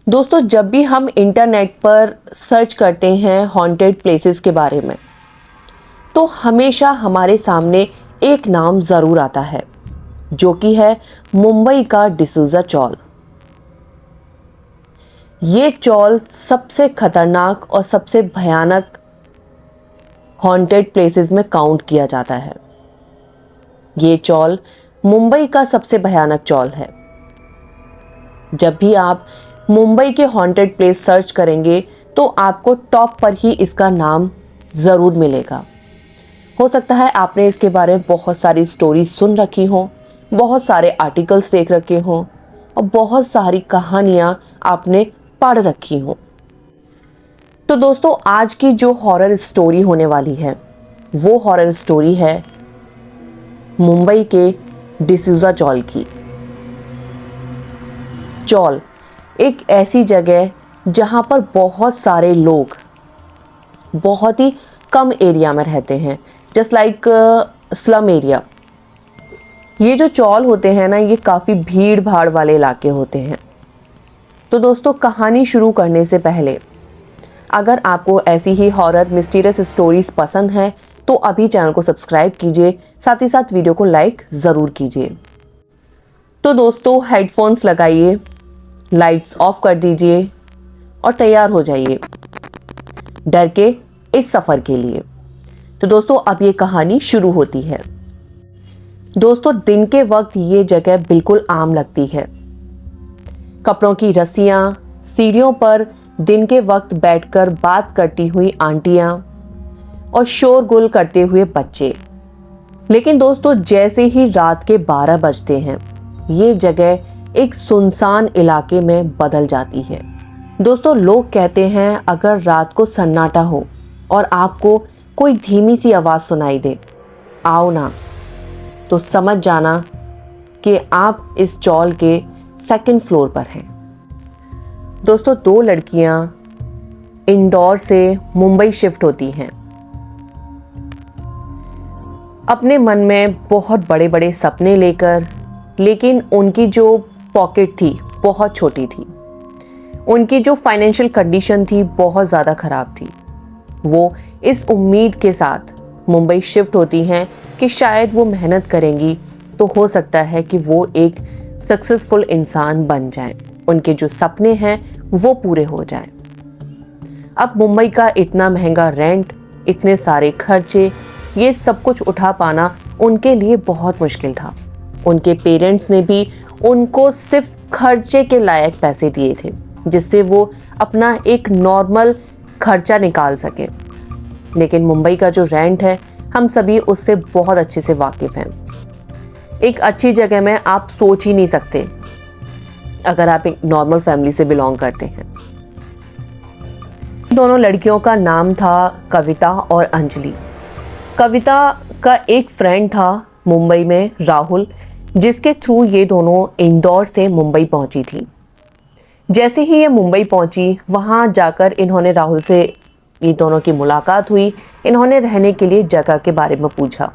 दोस्तों, जब भी हम इंटरनेट पर सर्च करते हैं हॉन्टेड प्लेसेस के बारे में, तो हमेशा हमारे सामने एक नाम ज़रूर आता है, जो कि है मुंबई का डिसूज़ा चौल। ये चौल सबसे खतरनाक और सबसे भयानक हॉन्टेड प्लेसेस में काउंट किया जाता है। ये चौल मुंबई का सबसे भयानक चौल है। जब भी आप मुंबई के हॉन्टेड प्लेस सर्च करेंगे तो आपको टॉप पर ही इसका नाम ज़रूर मिलेगा। हो सकता है आपने इसके बारे में बहुत सारी स्टोरी सुन रखी हो, बहुत सारे आर्टिकल्स देख रखे हों और बहुत सारी कहानियां आपने पढ़ रखी हों। तो दोस्तों, आज की जो हॉरर स्टोरी होने वाली है वो हॉरर स्टोरी है मुंबई के डिसूज़ा चौल की। चौल एक ऐसी जगह जहां पर बहुत सारे लोग बहुत ही कम एरिया में रहते हैं, जस्ट लाइक स्लम एरिया। ये जो चौल होते हैं ना, ये काफ़ी भीड़ भाड़ वाले इलाके होते हैं। तो दोस्तों, कहानी शुरू करने से पहले अगर आपको ऐसी ही हॉरर मिस्टीरियस स्टोरीज पसंद है तो अभी चैनल को सब्सक्राइब कीजिए, साथ ही साथ वीडियो को लाइक ज़रूर कीजिए। तो दोस्तों, हेडफोन्स लगाइए, लाइट्स ऑफ कर दीजिए और तैयार हो जाइए डर के इस सफ़र के लिए। तो दोस्तों, अब ये कहानी शुरू होती है। दोस्तों, दिन के वक्त ये जगह बिल्कुल आम लगती है। कपड़ों की रस्सियां, सीढ़ियों पर दिन के वक्त बैठकर बात करती हुई आंटियां और शोरगुल करते हुए बच्चे। लेकिन दोस्तों, जैसे ही रात के 12 बजते हैं, ये जगह एक सुनसान इलाके में बदल जाती है। दोस्तों, लोग कहते हैं अगर रात को सन्नाटा हो और आपको कोई धीमी सी आवाज़ सुनाई दे, आओ ना, तो समझ जाना कि आप इस चौल के सेकंड फ्लोर पर हैं। दोस्तों, 2 लड़कियां इंदौर से मुंबई शिफ्ट होती हैं। अपने मन में बहुत बड़े बड़े सपने लेकर, लेकिन उनकी जो पॉकेट थी बहुत छोटी थी। उनकी जो फाइनेंशियल कंडीशन थी बहुत ज़्यादा ख़राब थी। वो इस उम्मीद के साथ मुंबई शिफ्ट होती हैं कि शायद वो मेहनत करेंगी तो हो सकता है कि वो एक सक्सेसफुल इंसान बन जाएं, उनके जो सपने हैं वो पूरे हो जाएं। अब मुंबई का इतना महंगा रेंट, इतने सारे खर्चे, ये सब कुछ उठा पाना उनके लिए बहुत मुश्किल था। उनके पेरेंट्स ने भी उनको सिर्फ खर्चे के लायक पैसे दिए थे, जिससे वो अपना एक नॉर्मल खर्चा निकाल सके। लेकिन मुंबई का जो रेंट है, हम सभी उससे बहुत अच्छे से वाकिफ़ हैं। एक अच्छी जगह में आप सोच ही नहीं सकते अगर आप एक नॉर्मल फैमिली से बिलोंग करते हैं। दोनों लड़कियों का नाम था कविता और अंजलि। कविता का एक फ्रेंड था मुंबई में, राहुल, जिसके थ्रू ये दोनों इंदौर से मुंबई पहुंची थी। जैसे ही ये मुंबई पहुंची, वहां जाकर इन्होंने राहुल से, ये दोनों की मुलाकात हुई। इन्होंने रहने के लिए जगह के बारे में पूछा।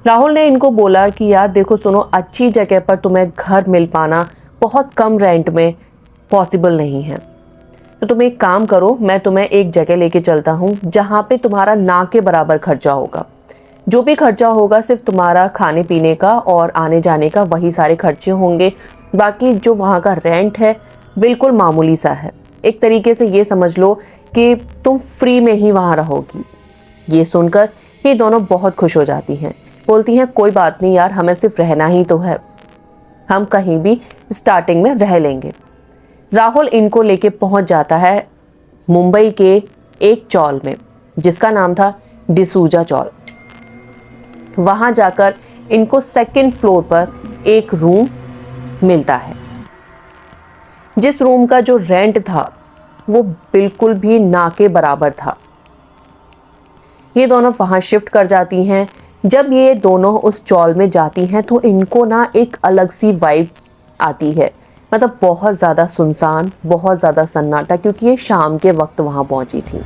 राहुल ने इनको बोला कि यार देखो सुनो, अच्छी जगह पर तुम्हें घर मिल पाना बहुत कम रेंट में पॉसिबल नहीं है, तो तुम एक काम करो, मैं तुम्हें एक जगह लेके चलता हूँ जहाँ पे तुम्हारा ना के बराबर खर्चा होगा। जो भी खर्चा होगा सिर्फ तुम्हारा खाने पीने का और आने जाने का, वही सारे खर्चे होंगे। बाकी जो वहाँ का रेंट है बिल्कुल मामूली सा है। एक तरीके से ये समझ लो कि तुम फ्री में ही वहाँ रहोगी। ये सुनकर ये दोनों बहुत खुश हो जाती हैं, बोलती हैं कोई बात नहीं यार, हमें सिर्फ रहना ही तो है, हम कहीं भी स्टार्टिंग में रह लेंगे। राहुल इनको लेके पहुंच जाता है मुंबई के एक चौल में, जिसका नाम था डिसूज़ा चौल। वहां जाकर इनको सेकंड फ्लोर पर एक रूम मिलता है, जिस रूम का जो रेंट था वो बिल्कुल भी ना के बराबर था। ये दोनों वहां शिफ्ट कर जाती हैं। जब ये दोनों उस चौल में जाती हैं तो इनको ना एक अलग सी वाइब आती है, मतलब बहुत ज़्यादा सुनसान, बहुत ज़्यादा सन्नाटा, क्योंकि ये शाम के वक्त वहाँ पहुँची थी।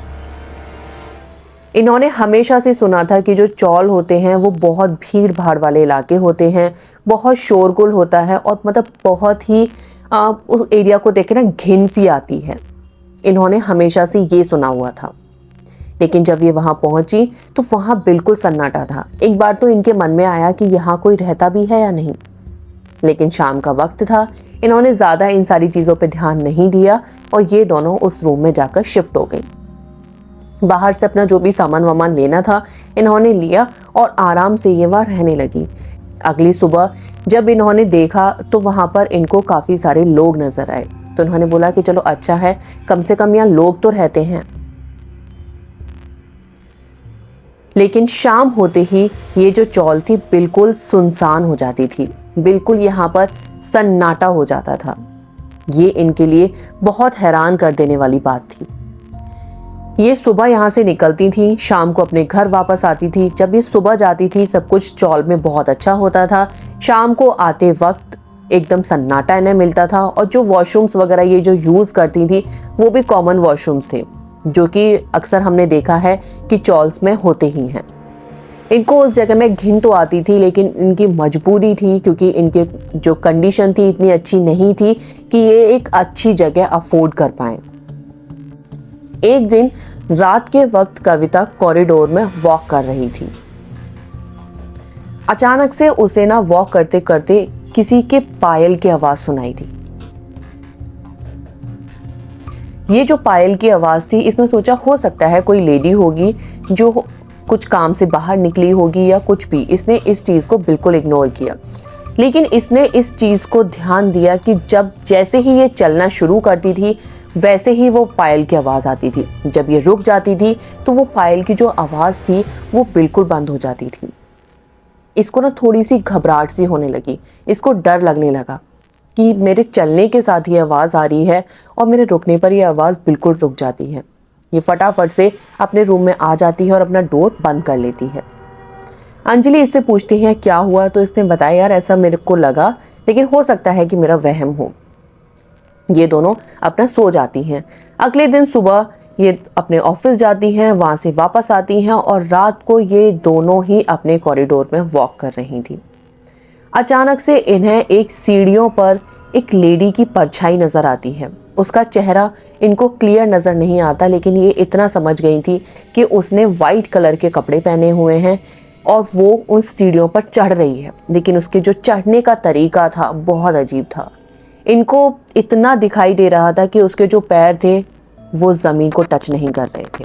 इन्होंने हमेशा से सुना था कि जो चौल होते हैं वो बहुत भीड़ भाड़ वाले इलाके होते हैं, बहुत शोरगुल होता है और मतलब बहुत ही उस एरिया को देख के ना घिन सी आती है। इन्होंने हमेशा से ये सुना हुआ था, लेकिन जब ये वहां पहुंची तो वहां बिल्कुल सन्नाटा था। एक बार तो इनके मन में आया कि यहाँ कोई रहता भी है या नहीं, लेकिन शाम का वक्त था, इन्होंने ज्यादा इन सारी चीजों पर ध्यान नहीं दिया और ये दोनों उस रूम में जाकर शिफ्ट हो गई। बाहर से अपना जो भी सामान वामान लेना था इन्होंने लिया और आराम से ये वहां रहने लगी। अगली सुबह जब इन्होंने देखा तो वहां पर इनको काफी सारे लोग नजर आए, तो इन्होंने बोला कि चलो अच्छा है, कम से कम यहाँ लोग तो रहते हैं। लेकिन शाम होते ही ये जो चौल थी बिल्कुल सुनसान हो जाती थी, बिल्कुल यहाँ पर सन्नाटा हो जाता था। ये इनके लिए बहुत हैरान कर देने वाली बात थी। ये सुबह यहाँ से निकलती थी, शाम को अपने घर वापस आती थी। जब ये सुबह जाती थी सब कुछ चौल में बहुत अच्छा होता था, शाम को आते वक्त एकदम सन्नाटा इन्हें मिलता था। और जो वॉशरूम्स वगैरह ये जो यूज़ करती थी वो भी कॉमन वॉशरूम्स थे, जो कि अक्सर हमने देखा है कि चॉल्स में होते ही हैं। इनको उस जगह में घिन तो आती थी, लेकिन इनकी मजबूरी थी, क्योंकि इनके जो कंडीशन थी इतनी अच्छी नहीं थी कि ये एक अच्छी जगह अफोर्ड कर पाए। एक दिन रात के वक्त कविता कॉरिडोर में वॉक कर रही थी। अचानक से उसे ना वॉक करते करते किसी के पायल की आवाज सुनाई दी। ये जो पायल की आवाज थी, इसने सोचा हो सकता है कोई लेडी होगी जो कुछ काम से बाहर निकली होगी या कुछ भी। इसने इस चीज को बिल्कुल इग्नोर किया, लेकिन इसने इस चीज को ध्यान दिया कि जब जैसे ही ये चलना शुरू करती थी वैसे ही वो पायल की आवाज आती थी। जब ये रुक जाती थी तो वो पायल की जो आवाज थी वो बिल्कुल बंद हो जाती थी। इसको ना थोड़ी सी घबराहट सी होने लगी, इसको डर लगने लगा कि मेरे चलने के साथ ये आवाज आ रही है और मेरे रुकने पर ये आवाज बिल्कुल रुक जाती है। ये फटाफट से अपने रूम में आ जाती है और अपना डोर बंद कर लेती है। अंजलि इससे पूछती है क्या हुआ, तो इसने बताया यार ऐसा मेरे को लगा, लेकिन हो सकता है कि मेरा वहम हो। ये दोनों अपना सो जाती हैं। अगले दिन सुबह ये अपने ऑफिस जाती हैं, वहां से वापस आती हैं और रात को ये दोनों ही अपने कॉरिडोर में वॉक कर रही थी। अचानक से इन्हें एक सीढ़ियों पर एक लेडी की परछाई नजर आती है। उसका चेहरा इनको क्लियर नजर नहीं आता, लेकिन ये इतना समझ गई थी कि उसने वाइट कलर के कपड़े पहने हुए हैं और वो उन सीढ़ियों पर चढ़ रही है। लेकिन उसके जो चढ़ने का तरीका था बहुत अजीब था। इनको इतना दिखाई दे रहा था कि उसके जो पैर थे वो जमीन को टच नहीं कर रहे थे।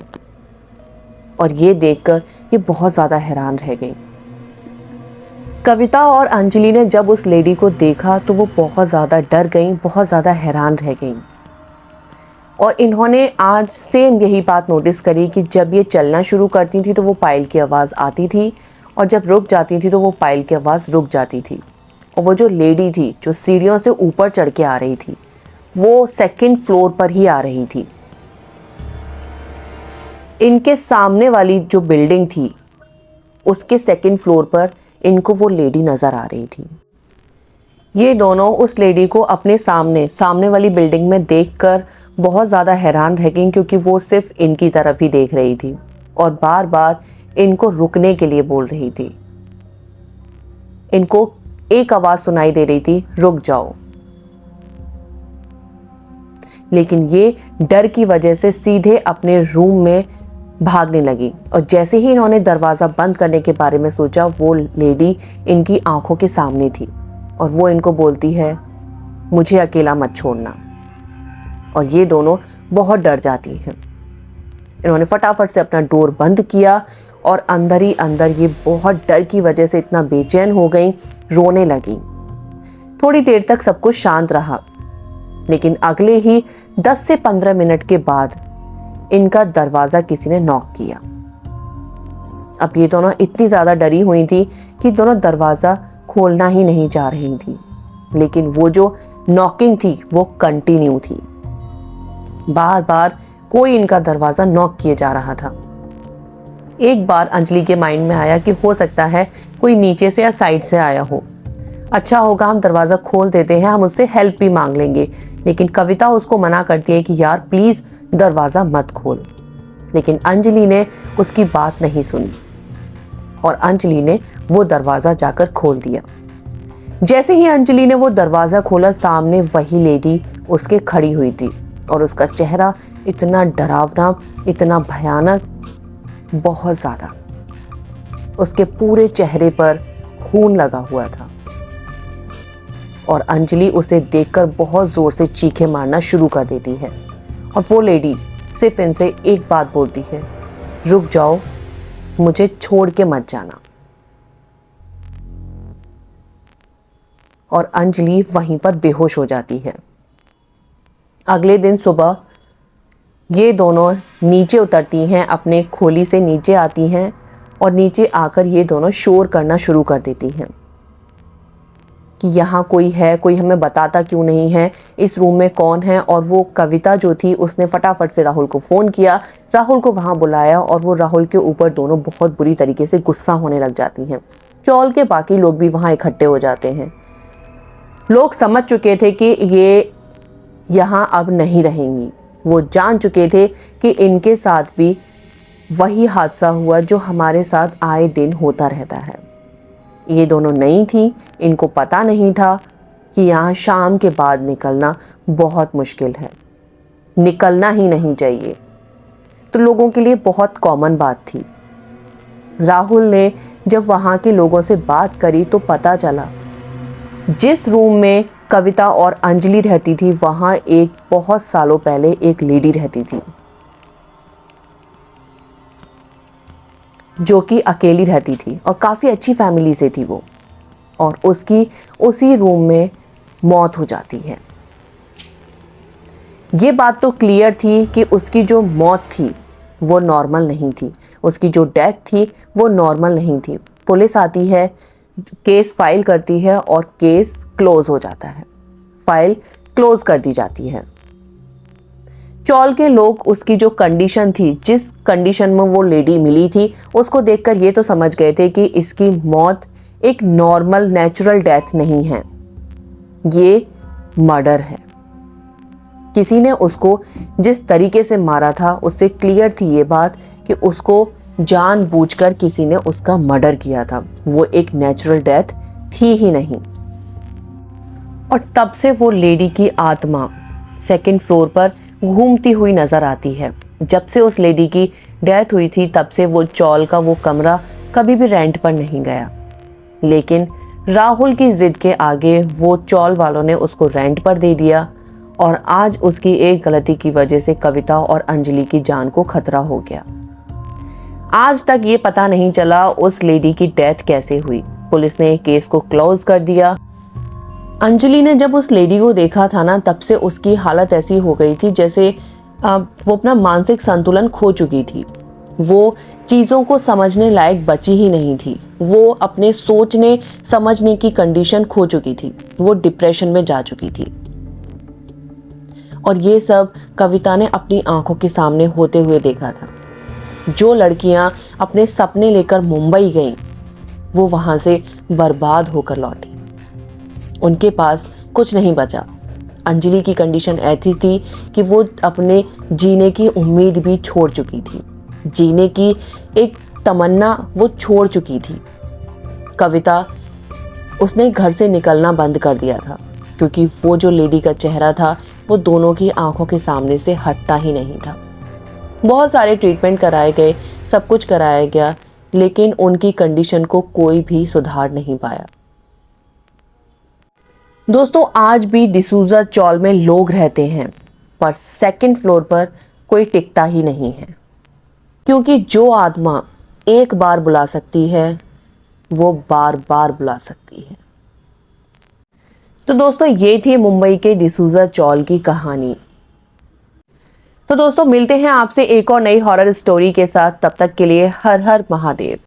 और ये देखकर ये बहुत ज्यादा हैरान रह गई। कविता और अंजलि ने जब उस लेडी को देखा तो वो बहुत ज़्यादा डर गई, बहुत ज़्यादा हैरान रह गई। और इन्होंने आज सेम यही बात नोटिस करी कि जब ये चलना शुरू करती थी तो वो पायल की आवाज़ आती थी और जब रुक जाती थी तो वो पायल की आवाज़ रुक जाती थी। और वो जो लेडी थी जो सीढ़ियों से ऊपर चढ़ के आ रही थी वो सेकंड फ्लोर पर ही आ रही थी। इनके सामने वाली जो बिल्डिंग थी उसके सेकंड फ्लोर पर इनको वो लेडी नजर आ रही थी। ये दोनों उस लेडी को अपने सामने वाली बिल्डिंग में देखकर बहुत ज़्यादा हैरान रह गई, क्योंकि वो सिर्फ इनकी तरफ ही देख रही थी और बार बार इनको रुकने के लिए बोल रही थी। इनको एक आवाज़ सुनाई दे रही थी, रुक जाओ। लेकिन ये डर की वजह से सीधे अपने रूम में भागने लगी और जैसे ही इन्होंने दरवाज़ा बंद करने के बारे में सोचा वो लेडी इनकी आंखों के सामने थी और वो इनको बोलती है मुझे अकेला मत छोड़ना। और ये दोनों बहुत डर जाती हैं। इन्होंने फटाफट से अपना डोर बंद किया और अंदर ही अंदर ये बहुत डर की वजह से इतना बेचैन हो गई, रोने लगी। थोड़ी देर तक सब कुछ शांत रहा, लेकिन अगले ही 10 से 15 मिनट के बाद इनका दरवाजा किसी ने नॉक किया। अब ये दोनों इतनी ज्यादा डरी हुई थी कि दोनों दरवाजा खोलना ही नहीं चाह रही थी, लेकिन वो जो नॉकिंग थी वो कंटिन्यू थी। बार बार कोई इनका दरवाजा नॉक किए जा रहा था। एक बार अंजलि के माइंड में आया कि हो सकता है कोई नीचे से या साइड से आया हो, अच्छा होगा हम दरवाजा खोल देते हैं, हम उससे हेल्प भी मांग लेंगे। लेकिन कविता उसको मना करती है कि यार प्लीज दरवाजा मत खोल। लेकिन अंजलि ने उसकी बात नहीं सुनी और अंजलि ने वो दरवाजा जाकर खोल दिया। जैसे ही अंजलि ने वो दरवाजा खोला, सामने वही लेडी उसके खड़ी हुई थी और उसका चेहरा इतना डरावना, इतना भयानक, बहुत ज्यादा। उसके पूरे चेहरे पर खून लगा हुआ था और अंजलि उसे देखकर बहुत जोर से चीखें मारना शुरू कर देती है और वो लेडी सिर्फ इनसे एक बात बोलती है, रुक जाओ, मुझे छोड़ के मत जाना। और अंजलि वहीं पर बेहोश हो जाती है। अगले दिन सुबह ये दोनों नीचे उतरती हैं, अपने खोली से नीचे आती हैं और नीचे आकर ये दोनों शोर करना शुरू कर देती हैं कि यहाँ कोई है, कोई हमें बताता क्यों नहीं है, इस रूम में कौन है। और वो कविता जो थी उसने फटाफट से राहुल को फ़ोन किया, राहुल को वहाँ बुलाया और वो राहुल के ऊपर दोनों बहुत बुरी तरीके से गुस्सा होने लग जाती हैं। चौल के बाकी लोग भी वहाँ इकट्ठे हो जाते हैं। लोग समझ चुके थे कि ये यहाँ अब नहीं रहेंगी। वो जान चुके थे कि इनके साथ भी वही हादसा हुआ जो हमारे साथ आए दिन होता रहता है। ये दोनों नई थी, इनको पता नहीं था कि यहाँ शाम के बाद निकलना बहुत मुश्किल है, निकलना ही नहीं चाहिए। तो लोगों के लिए बहुत कॉमन बात थी। राहुल ने जब वहाँ के लोगों से बात करी तो पता चला जिस रूम में कविता और अंजलि रहती थी वहाँ एक बहुत सालों पहले एक लेडी रहती थी जो कि अकेली रहती थी और काफ़ी अच्छी फैमिली से थी वो, और उसकी उसी रूम में मौत हो जाती है। ये बात तो क्लियर थी कि उसकी जो मौत थी वो नॉर्मल नहीं थी, उसकी जो डेथ थी वो नॉर्मल नहीं थी। पुलिस आती है, केस फाइल करती है और केस क्लोज हो जाता है, फाइल क्लोज कर दी जाती है। चौल के लोग उसकी जो कंडीशन थी, जिस कंडीशन में वो लेडी मिली थी, उसको देखकर ये तो समझ गए थे कि इसकी मौत एक नॉर्मल नेचुरल डेथ नहीं है, ये मर्डर है। किसी ने उसको जिस तरीके से मारा था उससे क्लियर थी ये बात कि उसको जानबूझकर किसी ने उसका मर्डर किया था, वो एक नेचुरल डेथ थी ही नहीं। और तब से वो लेडी की आत्मा सेकंड फ्लोर पर घूमती हुई नजर आती है। जब से उस लेडी की डेथ हुई थी तब से वो चौल का वो कमरा कभी भी रेंट पर नहीं गया, लेकिन राहुल की जिद के आगे वो चौल वालों ने उसको रेंट पर दे दिया और आज उसकी एक गलती की वजह से कविता और अंजलि की जान को खतरा हो गया। आज तक ये पता नहीं चला उस लेडी की डेथ कैसे हुई। पुलिस ने केस को क्लोज कर दिया। अंजलि ने जब उस लेडी को देखा था ना, तब से उसकी हालत ऐसी हो गई थी जैसे वो अपना मानसिक संतुलन खो चुकी थी। वो चीज़ों को समझने लायक बची ही नहीं थी। वो अपने सोचने समझने की कंडीशन खो चुकी थी। वो डिप्रेशन में जा चुकी थी। और ये सब कविता ने अपनी आंखों के सामने होते हुए देखा था। जो लड़कियां अपने सपने लेकर मुंबई गईं, वो वहां से बर्बाद होकर लौटी। उनके पास कुछ नहीं बचा। अंजलि की कंडीशन ऐसी थी कि वो अपने जीने की उम्मीद भी छोड़ चुकी थी, जीने की एक तमन्ना वो छोड़ चुकी थी। कविता, उसने घर से निकलना बंद कर दिया था क्योंकि वो जो लेडी का चेहरा था वो दोनों की आंखों के सामने से हटता ही नहीं था। बहुत सारे ट्रीटमेंट कराए गए, सब कुछ कराया गया, लेकिन उनकी कंडीशन को कोई भी सुधार नहीं पाया। दोस्तों, आज भी डिसूजा चौल में लोग रहते हैं, पर सेकंड फ्लोर पर कोई टिकता ही नहीं है, क्योंकि जो आत्मा एक बार बुला सकती है वो बार बार बुला सकती है। तो दोस्तों, ये थी मुंबई के डिसूजा चौल की कहानी। तो दोस्तों, मिलते हैं आपसे एक और नई हॉरर स्टोरी के साथ। तब तक के लिए हर हर महादेव।